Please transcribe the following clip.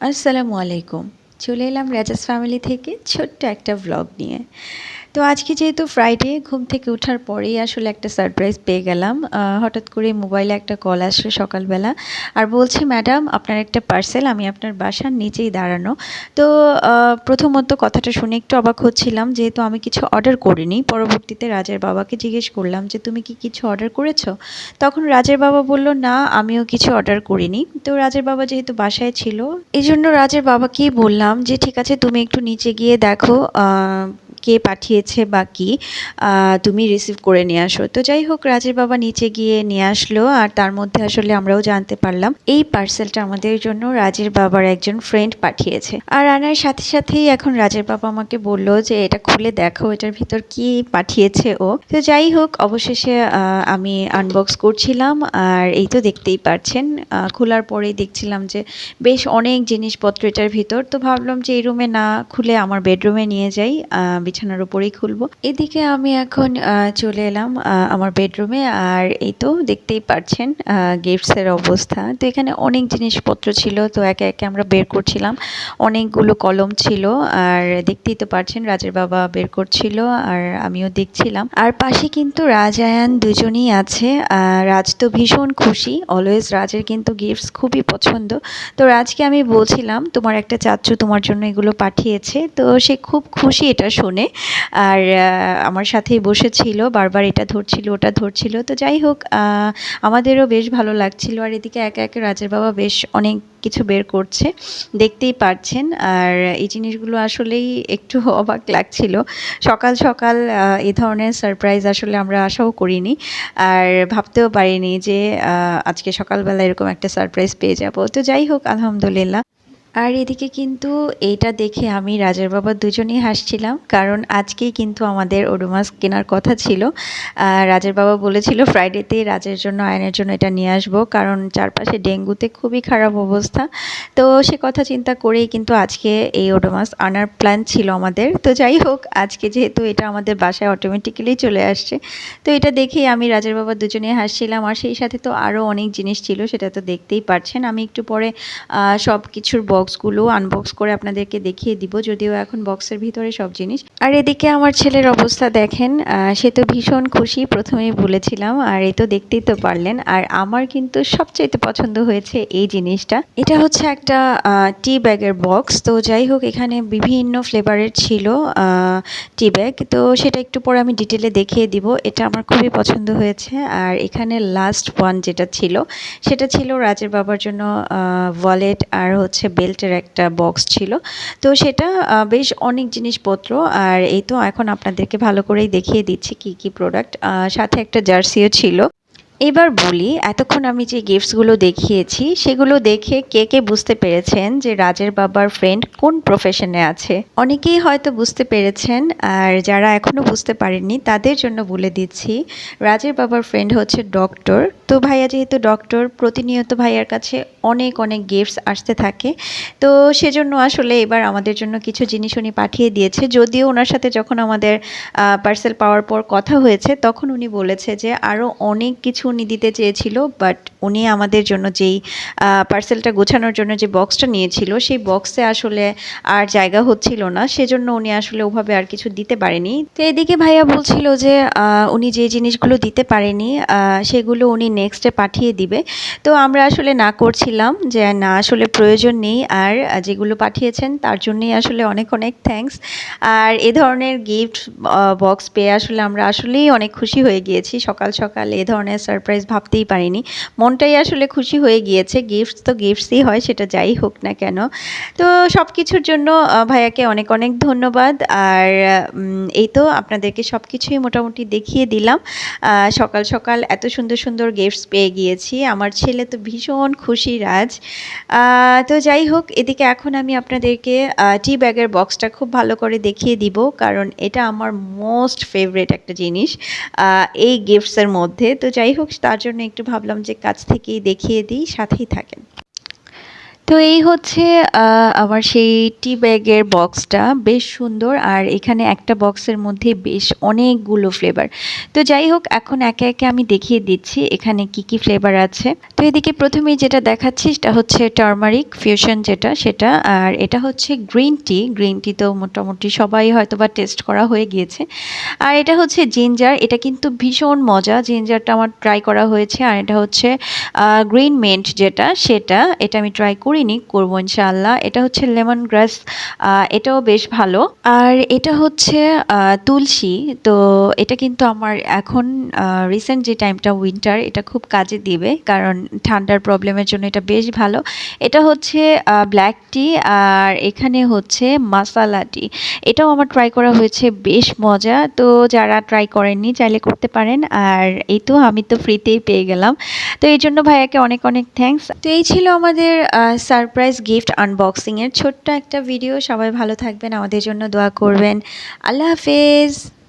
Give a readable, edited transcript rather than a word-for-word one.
আসসালামু আলাইকুম। চলে এলাম রাজাস ফ্যামিলি থেকে ছোট্ট একটা ভ্লগ নিয়ে। তো আজকে যেহেতু ফ্রাইডে, ঘুম থেকে ওঠার পরেই আসলে একটা সারপ্রাইজ পেয়ে গেলাম। হঠাৎ করে মোবাইলে একটা কল আসলো সকালবেলা। আর বলছে, "ম্যাডাম, আপনার একটা পার্সেল, আমি আপনার বাসার নিচেই দাঁড়ানো।" তো প্রথমত কথাটা শুনে একটু অবাক হচ্ছিলাম, যেহেতু আমি কিছু অর্ডার করিনি। পরবর্তীতে রাজের বাবাকে জিজ্ঞেস করলাম যে, "তুমি কি কিছু অর্ডার করেছো?" তখন রাজের বাবা বলল, "না, আমিও কিছু অর্ডার করিনি।" তো রাজের বাবা যেহেতু বাসায় ছিল, এজন্য রাজের বাবাকেই বললাম যে, "ঠিক আছে, তুমি একটু নিচে গিয়ে দেখো কে পাঠিয়েছে বা কি, তুমি রিসিভ করে নিয়ে আসো।" তো যাই হোক, রাজের বাবা নিচে গিয়ে নিয়ে আসলো। আর তার মধ্যে আসলে আমরাও জানতে পারলাম এই পার্সেলটা আমাদের জন্য রাজের বাবার একজন ফ্রেন্ড পাঠিয়েছে। আর আনার সাথে সাথেই এখন রাজের বাবা আমাকে বলল যে, "এটা খুলে দেখো, এটার ভিতর কি পাঠিয়েছে ও।" তো যাই হোক, অবশেষে আমি আনবক্স করছিলাম। আর এই তো দেখতেই পারছেন, খোলার পরেই দেখছিলাম যে বেশ অনেক জিনিসপত্র এটার ভিতর। তো ভাবলাম যে এই রুমে না খুলে আমার বেডরুমে নিয়ে যাই, বিছানার উপরেই খুলবো। এদিকে আমি এখন চলে এলাম আমার বেডরুমে। আর এই তো দেখতেই পারছেন গিফটসের অবস্থা। তো এখানে অনেক জিনিসপত্র ছিল, তো একে একে আমরা বের করছিলাম। অনেকগুলো কলম ছিল। আর দেখতেই তো পারছেন রাজের বাবা বের করছিল, আর আমিও দেখছিলাম। আর পাশে কিন্তু রাজ আয়ান দুজনেই আছে। রাজ তো ভীষণ খুশি, অলওয়েজ রাজের কিন্তু গিফটস খুবই পছন্দ। তো রাজকে আমি বলছিলাম, "তোমার একটা চাচ্চু তোমার জন্য এগুলো পাঠিয়েছে।" তো সে খুব খুশি এটা শুনে। আর আমার সাথেই বসেছিল, বারবার এটা ধরছিল ওটা ধরছিল। তো যাই হোক, আমাদেরও বেশ ভালো লাগছিল। আর এদিকে একে একে রাজের বাবা বেশ অনেক কিছু বের করছে, দেখতেই পারছেন। আর এই জিনিসগুলো আসলেই একটু অবাক লাগছিল। সকাল সকাল এই ধরনের সারপ্রাইজ আসলে আমরা আশাও করিনি। আর ভাবতেও পারিনি যে আজকে সকালবেলা এরকম একটা সারপ্রাইজ পেয়ে যাব। তো যাই হোক, আলহামদুলিল্লাহ। আর এদিকে কিন্তু এইটা দেখে আমি রাজের বাবা দুজনেই হাসছিলাম, কারণ আজকেই কিন্তু আমাদের ওডোমাস কেনার কথা ছিল। রাজের বাবা বলেছিল ফ্রাইডেতেই রাজের জন্য, আয়নের জন্য এটা নিয়ে আসবো, কারণ চারপাশে ডেঙ্গুতে খুবই খারাপ অবস্থা। তো সে কথা চিন্তা করেই কিন্তু আজকে এই ওডোমাস আনার প্ল্যান ছিল আমাদের। তো যাই হোক, আজকে যেহেতু এটা আমাদের বাসায় অটোমেটিক্যালি চলে আসছে, তো এটা দেখেই আমি রাজের বাবা দুজনেই হাসছিলাম। আর সেই সাথে তো আরও অনেক জিনিস ছিল, সেটা তো দেখতেই পারছেন। আমি একটু পরে সব কিছুর বক্সগুলো আনবক্স করে আপনাদেরকে দেখিয়ে দিব, যদিও এখন বক্সের ভিতরে সব জিনিস। আর এদিকে আমার ছেলের অবস্থা দেখেন, সে তো ভীষণ খুশি, প্রথমেই বলেছিলাম। আর এই তো দেখতেই তো পারলেন। আর আমার কিন্তু সবচাইতে পছন্দ হয়েছে এই জিনিসটা। এটা হচ্ছে একটা টি ব্যাগের বক্স। তো যাই হোক, এখানে বিভিন্ন ফ্লেভারের ছিল টি ব্যাগ। তো সেটা একটু পরে আমি ডিটেলে দেখিয়ে দিব। এটা আমার খুবই পছন্দ হয়েছে। আর এখানে লাস্ট ওয়ান যেটা ছিল, সেটা ছিল রাজের বাবার জন্য ওয়ালেট আর হচ্ছে বেল্টের একটা বক্স ছিল। তো সেটা বেশ অনেক জিনিসপত্র। আর এই তো এখন আপনাদেরকে ভালো করেই দেখিয়ে দিচ্ছি কি কি প্রোডাক্ট। সাথে একটা জার্সিও ছিল। এবার বলি, এতক্ষণ আমি যে গিফটসগুলো দেখিয়েছি, সেগুলো দেখে কে কে বুঝতে পেরেছেন যে রাজের বাবার ফ্রেন্ড কোন প্রফেশনে আছে? অনেকেই হয়তো বুঝতে পেরেছেন। আর যারা এখনও বুঝতে পারেননি তাদের জন্য বলে দিচ্ছি, রাজের বাবার ফ্রেন্ড হচ্ছে ডক্টর। তো ভাইয়া যেহেতু ডক্টর, প্রতিনিয়ত ভাইয়ার কাছে অনেক অনেক গিফটস আসতে থাকে। তো সেজন্য আসলে এবার আমাদের জন্য কিছু জিনিস উনি পাঠিয়ে দিয়েছে। যদিও ওনার সাথে যখন আমাদের পার্সেল পাওয়ার পর কথা হয়েছে, তখন উনি বলেছে যে আরও অনেক কিছু উনি দিতে চেয়েছিল, বাট উনি আমাদের জন্য যেই পার্সেলটা গোছানোর জন্য যে বক্সটা নিয়েছিল, সেই বক্সে আসলে আর জায়গা হচ্ছিল না, সেজন্য উনি আসলে ওভাবে আর কিছু দিতে পারেনি। তো এদিকে ভাইয়া বলছিল যে উনি যে জিনিসগুলো দিতে পারেনি সেগুলো উনি নেক্সটে পাঠিয়ে দিবে। তো আমরা আসলে না করছিলাম যে না, আসলে প্রয়োজন নেই। আর যেগুলো পাঠিয়েছেন তার জন্যই আসলে অনেক অনেক থ্যাঙ্কস। আর এ ধরনের গিফট বক্স পেয়ে আসলে আমরা আসলেই অনেক খুশি হয়ে গিয়েছি। সকাল সকাল এ ধরনের সারপ্রাইজ ভাবতেই পারিনি। মনটাই আসলে খুশি হয়ে গিয়েছে। গিফটস তো গিফটসই হয়, সেটা যাই হোক না কেন। তো সব কিছুর জন্য ভাইয়াকে অনেক অনেক ধন্যবাদ। আর এই তো আপনাদেরকে সব কিছুই মোটামুটি দেখিয়ে দিলাম। সকাল সকাল এত সুন্দর সুন্দর গিফটস পেয়ে গিয়েছি। আমার ছেলে তো ভীষণ খুশি, রাজ। তো যাই হোক, এদিকে এখন আমি আপনাদেরকে টি ব্যাগের বক্সটা খুব ভালো করে দেখিয়ে দিব, কারণ এটা আমার মোস্ট ফেভারিট একটা জিনিস এই গিফটসের মধ্যে। তো যাই হোক, তার জন্য একটু ভাবলাম যে কাছ থেকেই দেখিয়ে দিই, সাথেই থাকেন। তো এই হচ্ছে আমার সেই টি ব্যাগের বক্সটা বেশ সুন্দর আর এখানে একটা বক্সের মধ্যে বেশ অনেকগুলো ফ্লেভার। তো যাই হোক এখন একে একে আমি দেখিয়ে দিচ্ছি এখানে কি কি ফ্লেভার আছে। তো এদিকে প্রথমেই যেটা দেখাচ্ছি সেটা হচ্ছে টারমারিক ফিউশন যেটা সেটা, আর এটা হচ্ছে গ্রিন টি। গ্রিন টি তো মোটামুটি সবাই হয়তো বা টেস্ট করা হয়ে গিয়েছে। আর এটা হচ্ছে জিঞ্জার, এটা কিন্তু ভীষণ মজা, জিঞ্জারটা আমার ট্রাই করা হয়েছে। আর এটা হচ্ছে গ্রিন মিন্ট যেটা সেটা, এটা আমি ট্রাই করিনি, করবো ইনশাআল্লাহ। এটা হচ্ছে লেমন গ্রাস, এটাও বেশ ভালো। আর এটা হচ্ছে তুলসী। তো এটা কিন্তু আমার এখন রিসেন্ট যে টাইমটা উইন্টার, এটা খুব কাজে দিবে কারণ ঠান্ডার প্রবলেমের জন্য এটা বেশ ভালো। এটা হচ্ছে ব্ল্যাক টি, আর এখানে হচ্ছে মাসালা টি। এটাও আমার ট্রাই করা হয়েছে, বেশ মজা। তো যারা ট্রাই করেননি চাইলে করতে পারেন। আর এই তো আমি তো ফ্রিতেই পেয়ে গেলাম, তো এই জন্য ভাইয়াকে অনেক অনেক থ্যাঙ্কস। তো এই ছিল আমাদের সারপ্রাইজ গিফট আনবক্সিংয়ের ছোট্ট একটা ভিডিও। সবাই ভালো থাকবেন, আমাদের জন্য দোয়া করবেন। আল্লাহ হাফেজ।